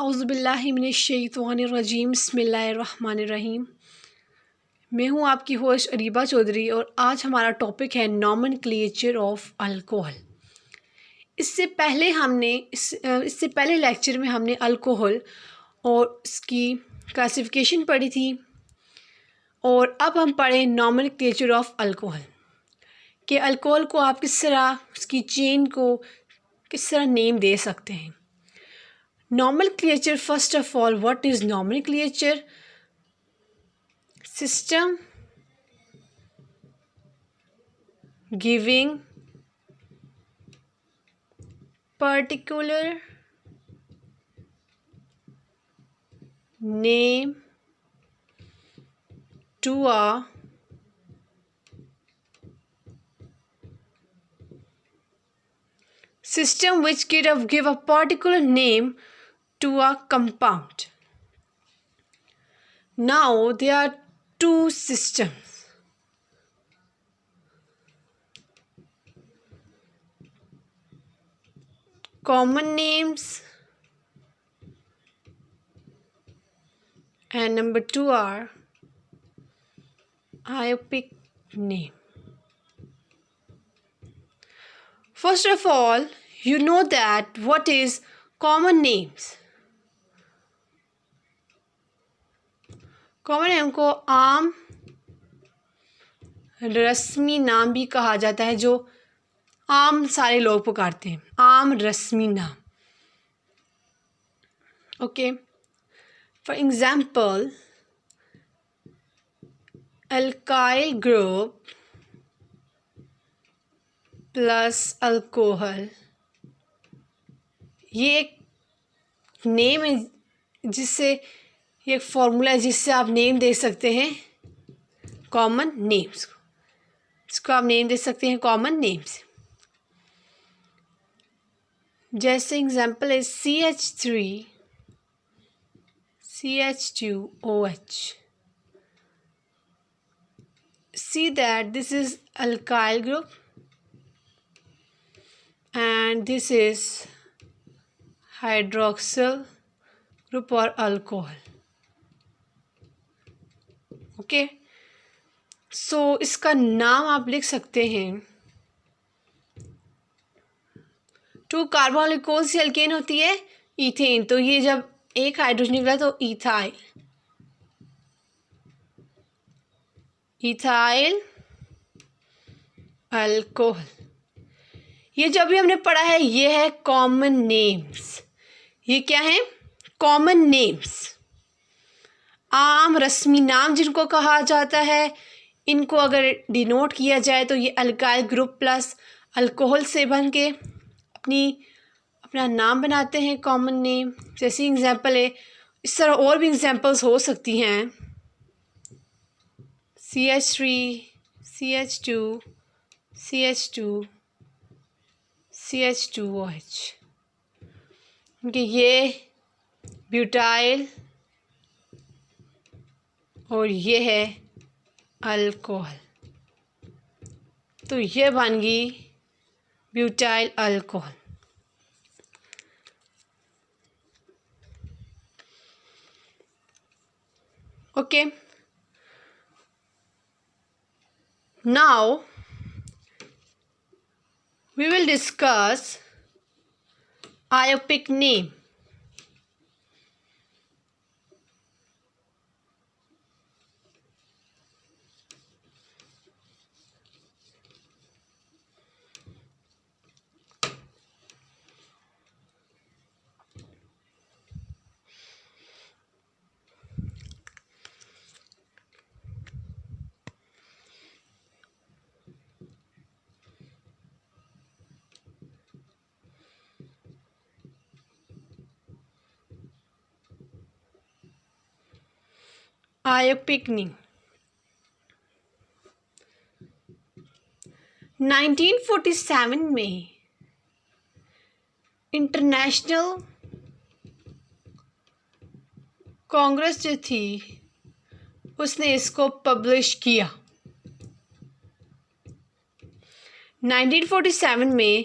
औज़ुबिल्लाहिमिनश्शैतानिर्रजीम बिस्मिल्लाहिर्रहमानिर्रहीम। मैं हूँ आपकी होस्ट अरीबा चौधरी और आज हमारा टॉपिक है नॉमेनक्लेचर ऑफ अल्कोहल। इससे पहले लेक्चर में हमने अल्कोहल और इसकी क्लासिफिकेशन पढ़ी थी और अब हम पढ़ें नॉमेनक्लेचर ऑफ अल्कोहल कि अल्कोहल को आप किस तरह उसकी चेन को किस तरह नेम दे सकते हैं। Nomenclature, first of all, what is nomenclature? System giving particular name to a system which give a particular name to a compound. Now there are two systems. Common names and number two are iopic name. First of all, you know that what is common names. Common name को आम रस्मी नाम भी कहा जाता है, जो आम सारे लोग पुकारते हैं, आम रस्मी नाम। Okay, for example alkyl group plus alcohol, ये एक नेम है जिससे ये एक फॉर्मूला है जिससे आप नेम दे सकते हैं कॉमन नेम्स को। इसको आप नेम दे सकते हैं कॉमन नेम्स। जैसे एग्जांपल है CH3 CH2OH। See that this is alkyl group and this is hydroxyl group or alcohol. Okay, so इसका नाम आप लिख सकते हैं। 2 कार्बोनिल कौन सी अल्केन होती है? इथेन। तो ये जब एक हाइड्रोजन निकला तो इथाइल, इथाइल अल्कोहल। ये जब भी हमने पढ़ा है ये है कॉमन नेम्स। ये क्या है? कॉमन नेम्स, आम रस्मी नाम जिनको कहा जाता है। इनको अगर डिनोट किया जाए तो ये अल्काइल ग्रुप प्लस अल्कोहल से बन के अपना नाम बनाते हैं कॉमन नेम। जैसे एग्जांपल है, इस तरह और भी एग्जांपल्स हो सकती हैं। CH3 CH2 CH2 CH2OH, ये ब्यूटाइल और ये है अल्कोहल, तो ये बन गई butyl alcohol. Okay, now we will discuss iopic name. iopic name। 1947 में इंटरनेशनल कांग्रेस जो थी उसने इसको पब्लिश किया। 1947 में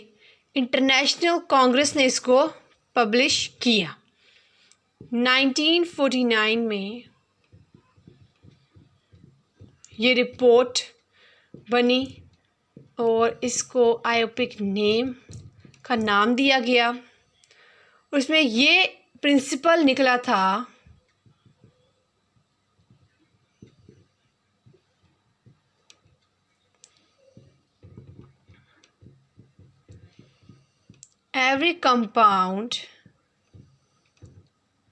इंटरनेशनल कांग्रेस ने इसको पब्लिश किया। 1949 में ये रिपोर्ट बनी और इसको आयोपिक नेम का नाम दिया गया। उसमें ये प्रिंसिपल निकला था every compound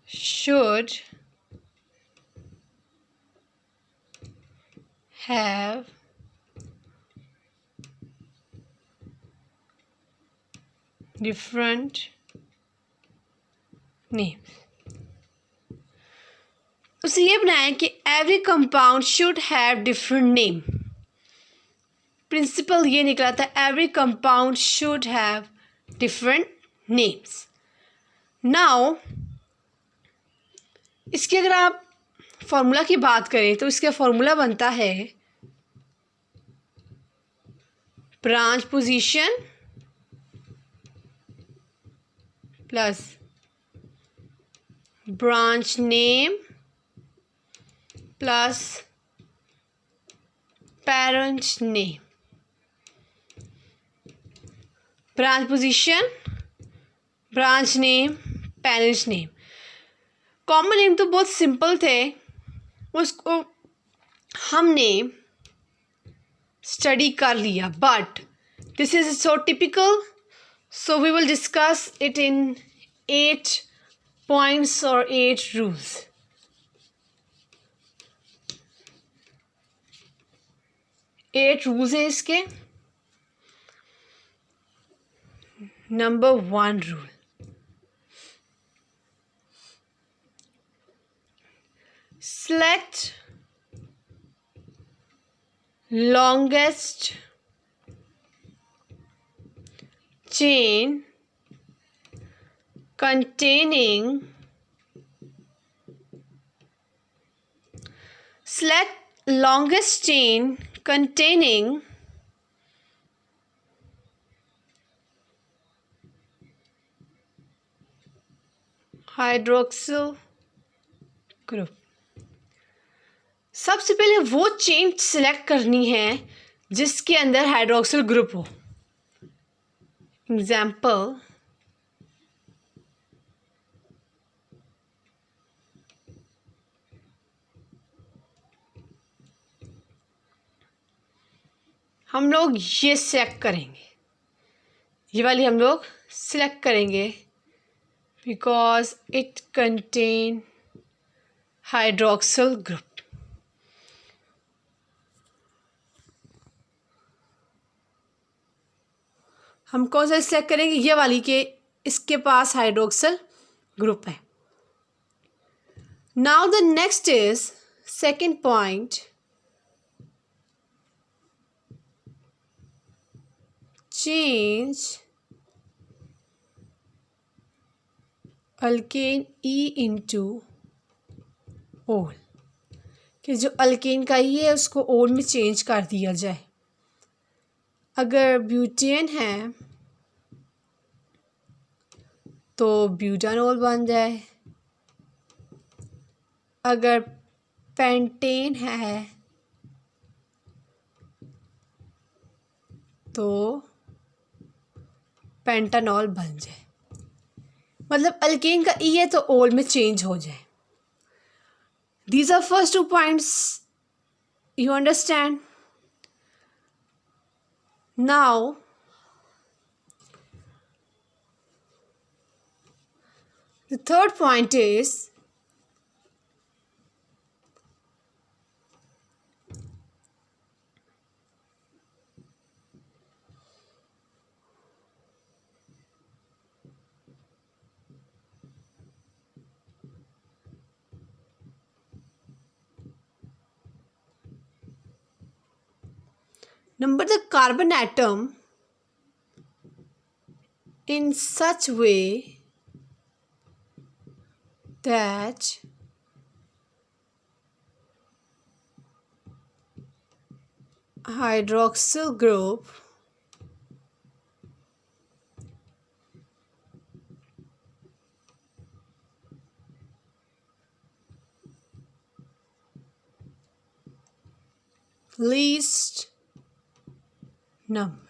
should have different names। उसे ये बनाया कि every compound should have different name। Principle ये निकला था every compound should have different names। Now इसके अगर आप फॉर्मूला की बात करें तो इसका फॉर्मूला बनता है branch position plus branch name plus parent name. Branch position, branch name, parent name. Common name तो बहुत सिंपल थे, उसको हमने स्टडी कर लिया, but this is so typical, so we will discuss it in 8 points और 8 रूल्स। एट रूल्स हैं इसके। Number 1 rule, select longest chain containing hydroxyl group. सबसे पहले वो चेन सिलेक्ट करनी है जिसके अंदर हाइड्रोक्सिल ग्रुप हो। एग्जाम्पल, हम लोग ये सिलेक्ट करेंगे, ये वाली हम लोग सिलेक्ट करेंगे because it contain hydroxyl group. हम कौन सा सिलेक्ट करेंगे? ये वाली के इसके पास हाइड्रोक्सिल ग्रुप है। Now the next is second point, change alkane E into ओल, कि जो अल्केन का ई है उसको ओल में चेंज कर दिया जाए। अगर ब्यूटेन है तो ब्यूटानोल बन जाए, अगर पेंटेन है तो पेंटानॉल बन जाए। मतलब अल्केन का ई है तो ओल में चेंज हो जाए। These are first 2 points, you understand. Now the third point is number the carbon atom in such way that hydroxyl group least number,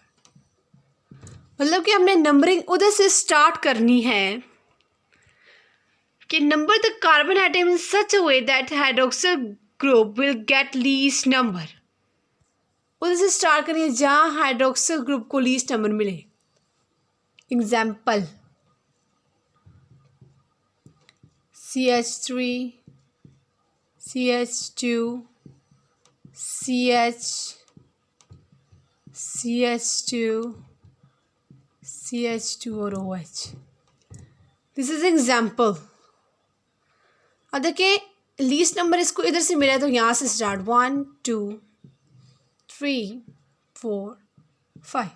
मतलब कि हमने नंबरिंग उधर से स्टार्ट करनी है कि number the carbon atom in such a way that hydroxyl group will get least number. उधर से स्टार्ट करिए जहाँ हाइड्रोक्सिल ग्रुप को लीस्ट नंबर मिले। Example CH3, CH2, CH, CH2, CH2 और OH। This is example. अब देखिए लीस्ट नंबर इसको इधर से मिला है तो यहाँ से स्टार्ट 1 2 3 4 5।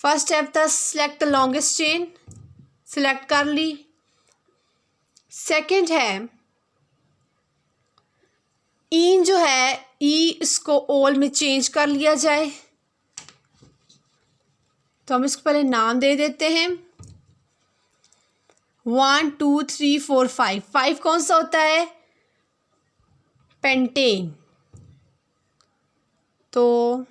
फर्स्ट स्टेप था select the longest chain, select कर ली। सेकंड है इन जो है ई इसको ओल में चेंज कर लिया जाए, तो हम इसको पहले नाम दे देते हैं 1 2 3 4 5। 5 कौन सा होता है? पेंटेन, तो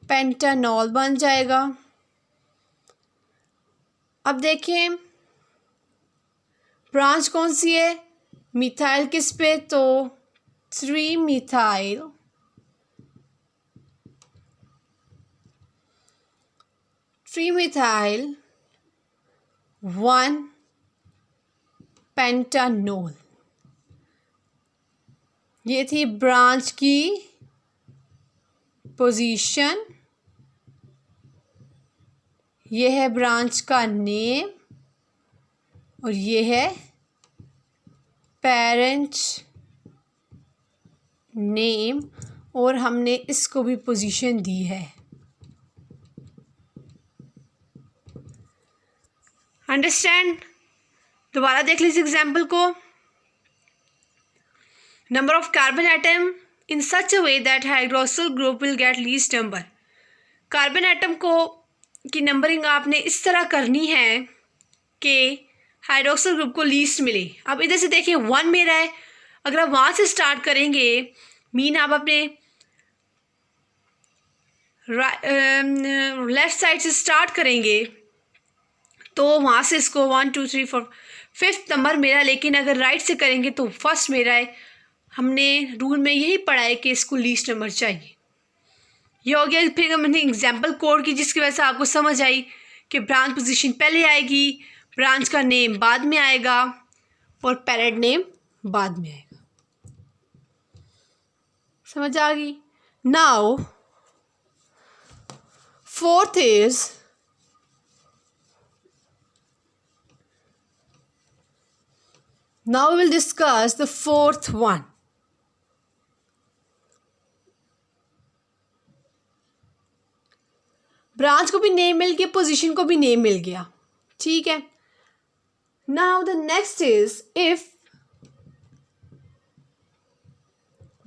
पेंटानॉल बन जाएगा। अब देखिए ब्रांच कौन सी है? मिथाइल किस पे? तो 3 मिथाइल 1 पेंटानोल। ये थी ब्रांच की पोजीशन, ये है ब्रांच का नेम और ये है पेरेंट नेम, और हमने इसको भी पोजीशन दी है। अंडरस्टैंड? दोबारा देख लीजिए एग्जाम्पल को। Number of carbon atom in such a way that hydroxyl group will get least number. Carbon atom को की नंबरिंग आपने इस तरह करनी है कि हाइड्रोक्सिल ग्रुप को लीस्ट मिले। अब इधर से देखिए 1 मेरा है, अगर आप वहाँ से स्टार्ट करेंगे मीन आप अपने लेफ्ट साइड से स्टार्ट करेंगे तो वहाँ से इसको 1 2 3 4 5th नंबर मेरा, लेकिन अगर राइट से करेंगे तो फर्स्ट मेरा है। हमने रूल में यही पढ़ा है कि इसको लीस्ट नंबर चाहिए। ये हो गया। फिर हमने एग्जाम्पल कोड की जिसकी वजह से आपको समझ आई कि ब्रांच पोजीशन पहले आएगी, ब्रांच का नेम बाद में आएगा और पेरेंट नेम बाद में आएगा। समझ आ गई? Now fourth is now we will discuss the fourth one. Branch को भी नेम मिल गया, पोजीशन को भी नेम मिल गया, ठीक है। Now the next is if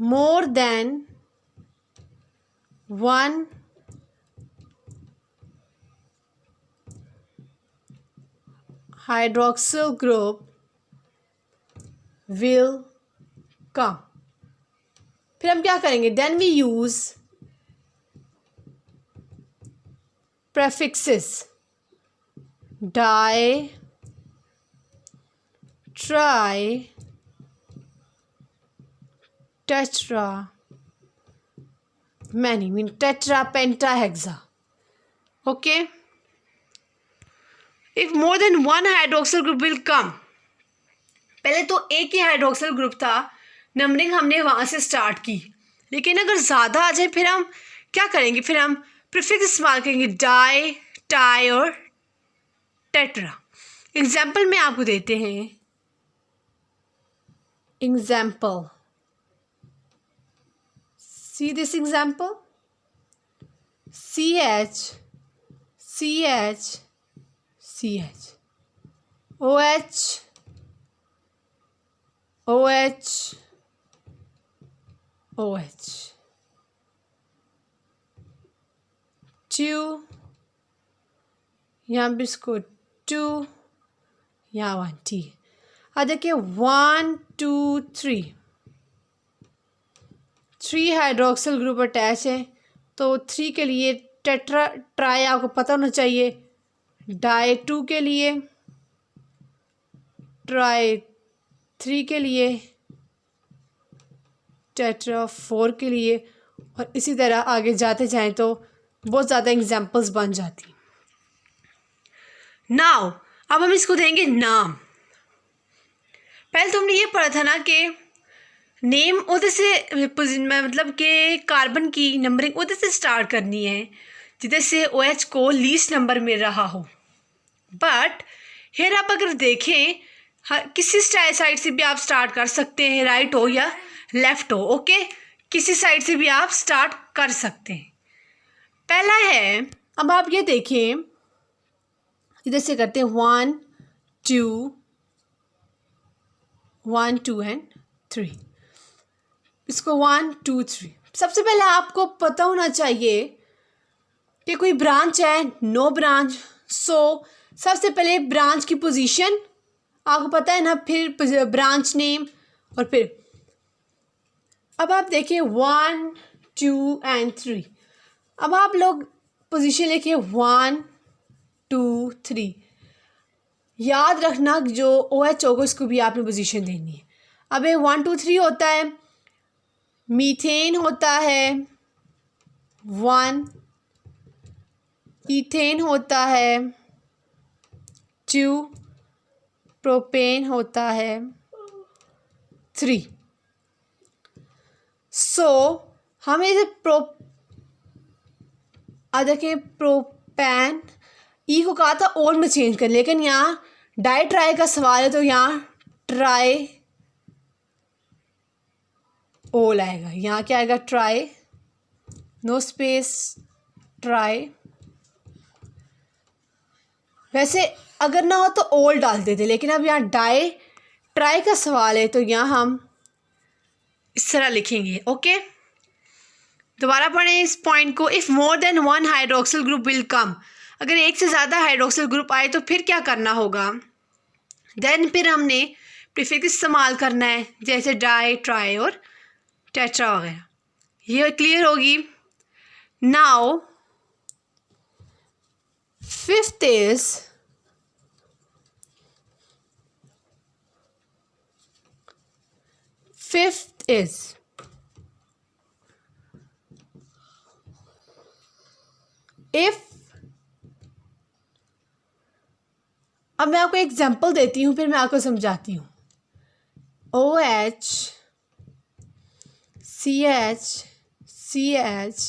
more than 1 hydroxyl group will come, फिर हम क्या करेंगे? then we use prefixes di, tri, tetra, many, mean tetra, penta, hexa. Okay, if more than one hydroxyl group will come, पहले तो एक ही hydroxyl group था, numbering हमने वहाँ से स्टार्ट की, लेकिन अगर ज़्यादा आ जाए फिर हम क्या करेंगे? फिर हम प्रीफिक्स इस्तेमाल करेंगे डाई, टाई और टेट्रा। एग्जाम्पल में आपको देते हैं। Example, see this example CH CH CH OH OH OH 2, यहाँ भी इसको 2, यहाँ 1 T। अब देखिए 1 2 3 3 हाइड्रोक्सिल ग्रुप अटैच है, तो 3 के लिए टेट्रा ट्राई आपको पता होना चाहिए, डाई 2 के लिए, ट्राई 3 के लिए, टेट्रा 4 के लिए, और इसी तरह आगे जाते जाएं तो बहुत ज़्यादा एग्जांपल्स बन जाती। नाउ अब हम इसको देंगे नाम। पहले तो हमने ये पढ़ा था ना कि नेम उधर से मतलब कि कार्बन की नंबरिंग उधर से स्टार्ट करनी है जिधर से OH को लीस्ट नंबर मिल रहा हो। बट हेयर आप अगर देखें किसी साइड से भी आप स्टार्ट कर सकते हैं, राइट हो या लेफ़्ट हो, ओके, किसी साइड से भी आप स्टार्ट कर सकते हैं। पहला है, अब आप ये देखें इधर से करते हैं 1 2 एंड 3, इसको 1 2 3। सबसे पहले आपको पता होना चाहिए कि कोई ब्रांच है, नो ब्रांच। सो सबसे पहले ब्रांच की पोजीशन आपको पता है ना, फिर ब्रांच नेम, और फिर अब आप देखिए 1 2 एंड 3। अब आप लोग पोजीशन लिखिए 1 2 3। याद रखना जो OH होगा उसको भी आपने पोजीशन देनी है। अब ये 1 2 3 होता है, मीथेन होता है 1, इथेन होता है 2, प्रोपेन होता है 3। सो हमें इसे देखिए प्रोपैन ई को कहा था ओल में चेंज कर, लेकिन यहाँ डाई ट्राई का सवाल है तो यहाँ ट्राई ओल आएगा। यहाँ क्या आएगा, ट्राई, नो स्पेस, ट्राई। वैसे अगर ना हो तो ओल डाल देते, लेकिन अब यहाँ डाई ट्राई का सवाल है तो यहाँ हम इस तरह लिखेंगे, ओके। दोबारा पढ़ें इस पॉइंट को। If more than 1 hydroxyl group will come, अगर एक से ज़्यादा हाइड्रोक्सिल ग्रुप आए तो फिर क्या करना होगा, देन फिर हमने प्रीफिक्स इस्तेमाल करना है, जैसे डाई, ट्राई और टेट्रा वगैरह। ये क्लियर होगी। नाउ फिफ्थ इज इफ, अब मैं आपको एग्जांपल देती हूँ फिर मैं आपको समझाती हूँ। OH CH CH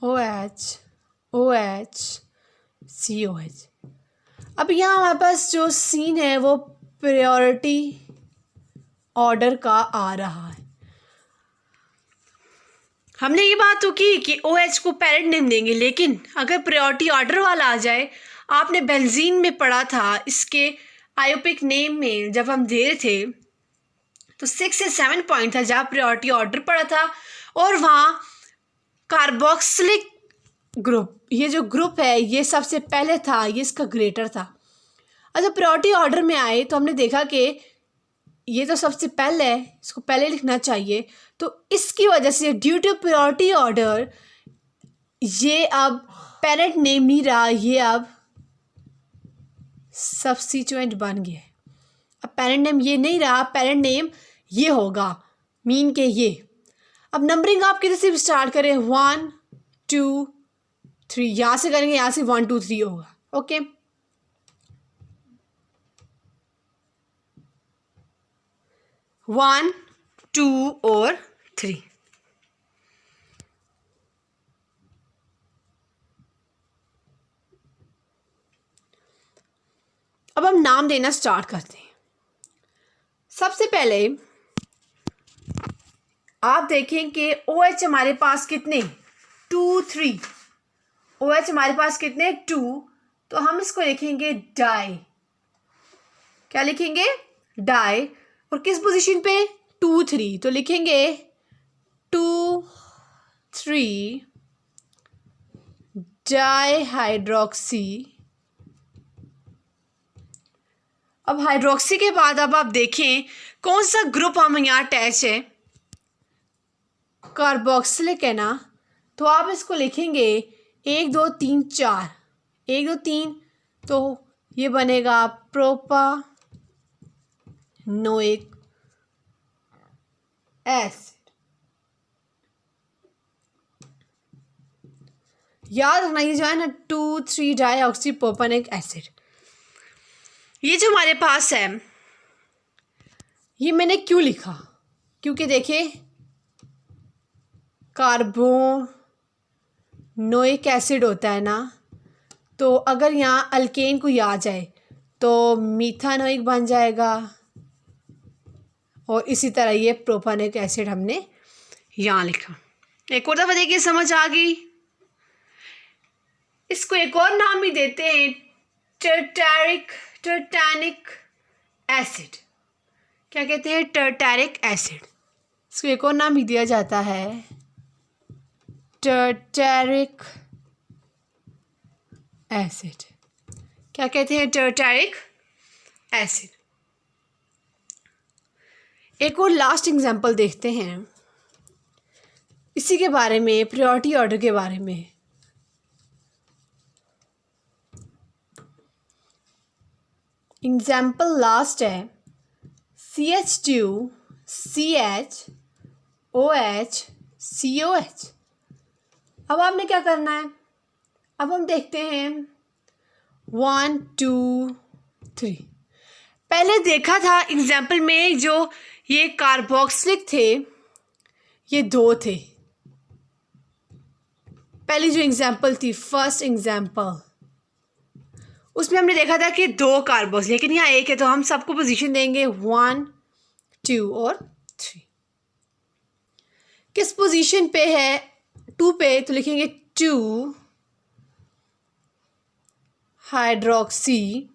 OH OH COH। अब यहाँ हमारे पास जो सीन है वो प्रायोरिटी ऑर्डर का आ रहा है। हमने ये बात तो की कि OH को पेरेंट नेम देंगे, लेकिन अगर प्रायोरिटी ऑर्डर वाला आ जाए, आपने बेंजीन में पढ़ा था इसके आयोपिक नेम में जब हम दे रहे थे तो 6 से 7 पॉइंट था जहाँ प्रायोरिटी ऑर्डर पड़ा था, और वहाँ कार्बोक्सिलिक ग्रुप, ये जो ग्रुप है ये सबसे पहले था, ये इसका ग्रेटर था। अच्छा, प्रायोरिटी ऑर्डर में आए तो हमने देखा कि ये तो सबसे पहले है, इसको पहले लिखना चाहिए, तो इसकी वजह से ड्यू टू प्रायोरिटी ऑर्डर ये अब पेरेंट नेम नहीं रहा, ये अब सब्स्टिट्यूएंट बन गया है। अब पेरेंट नेम ये नहीं रहा, पेरेंट नेम ये होगा, मीन के ये। अब नंबरिंग आप किधर से स्टार्ट करें, 1 2 3, यहाँ से करेंगे, यहाँ से 1 2 3 होगा, ओके। वन 2 और 3। अब हम नाम देना स्टार्ट करते हैं। सबसे पहले आप देखें कि OH हमारे पास कितने, 2 3। OH हमारे पास कितने, 2, तो हम इसको लिखेंगे डाई। क्या लिखेंगे, डाई। और किस पोजीशन पे, 2 3, तो लिखेंगे 2 3 डाई हाइड्रोक्सी। अब हाइड्रोक्सी के बाद अब आप देखें कौन सा ग्रुप हम यहाँ अटैच है, कार्बोक्सिलिक है ना, तो आप इसको लिखेंगे 1 2 3 4, 1 2 3, तो ये बनेगा प्रोपानोइक एसिड। याद रखना ये जो है ना 2,3 डाईऑक्सी प्रोपानोइक एसिड। ये जो हमारे पास है, ये मैंने क्यों लिखा, क्योंकि देखिए कार्बोनोइक एसिड होता है ना, तो अगर यहाँ अल्केन को आ जाए तो मीथानोइक बन जाएगा, और इसी तरह ये प्रोपानोइक एसिड हमने यहाँ लिखा। एक और दफ़ा देखिए समझ आ गई। इसको एक और नाम भी देते हैं टर्टैनिक एसिड। क्या कहते हैं? टर्टैरिक एसिड। इसको एक और नाम भी दिया जाता है टर्टैरिक एसिड। क्या कहते हैं? टर्टैरिक एसिड। एक और लास्ट एग्जांपल देखते हैं इसी के बारे में, प्रायोरिटी ऑर्डर के बारे में। एग्जाम्पल लास्ट है CH2 CH OH COH। अब आपने क्या करना है, अब हम देखते हैं 1 2 3। पहले देखा था एग्जाम्पल में जो ये कार्बोक्सिलिक थे, ये 2 थे। पहली जो एग्जाम्पल थी, फर्स्ट एग्जाम्पल, उसमें हमने देखा था कि 2 कार्बोक्सिल, लेकिन यहाँ 1 है, तो हम सबको पोजीशन देंगे 1 2 और 3। किस पोजीशन पे है? 2 पे, तो लिखेंगे 2 हाइड्रोक्सी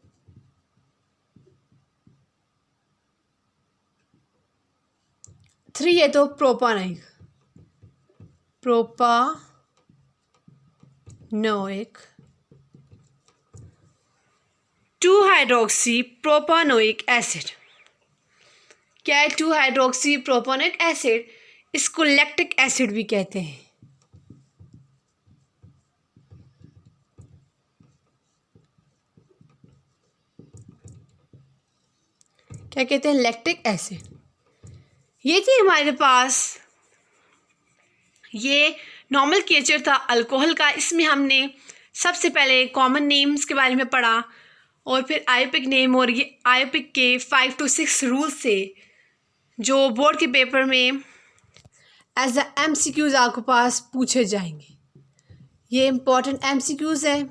थ्री है तो प्रोपानोइक 2 हाइड्रोक्सी प्रोपानोइक एसिड। क्या है? 2 हाइड्रोक्सी प्रोपानोइक एसिड। इसको लैक्टिक एसिड भी कहते हैं। क्या कहते हैं? Lactic acid. ये थी हमारे पास, ये नॉर्मल केचर था अल्कोहल का। इसमें हमने सबसे पहले कॉमन नेम्स के बारे में पढ़ा, और फिर आयोपिक नेम, और ये आयोपिक के 5 to 6 रूल्स से जो बोर्ड के पेपर में एज अ MCQs आपके पास पूछे जाएंगे। ये इम्पोर्टेंट MCQs है,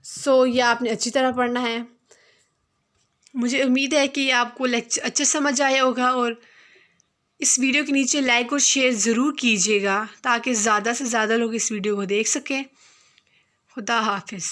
सो ये आपने अच्छी तरह पढ़ना है। मुझे उम्मीद है कि आपको लेक्चर अच्छा समझ आया होगा, और इस वीडियो के नीचे लाइक और शेयर ज़रूर कीजिएगा ताकि ज़्यादा से ज़्यादा लोग इस वीडियो को देख सकें। खुदा हाफिज़।